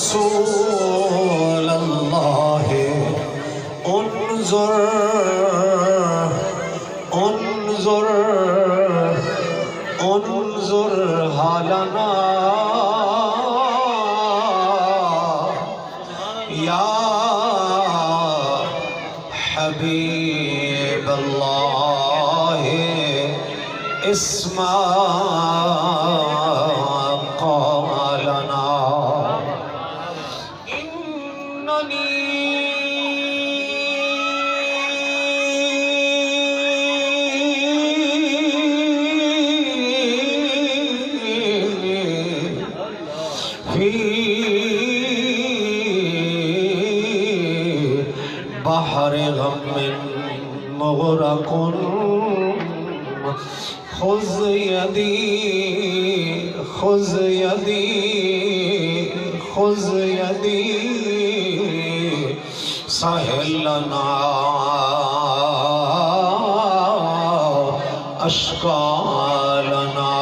रसूल अल्लाह उन्जुर उन्जुर उन्जुर हालना या हबीब अल्लाह इस्मा क़ालना इन्ननी फी बहर गम्मिन मुग़रक़ुन खुज़ यदी खुज़ यदी खुज़ यदी साहिल लना अश्का लना।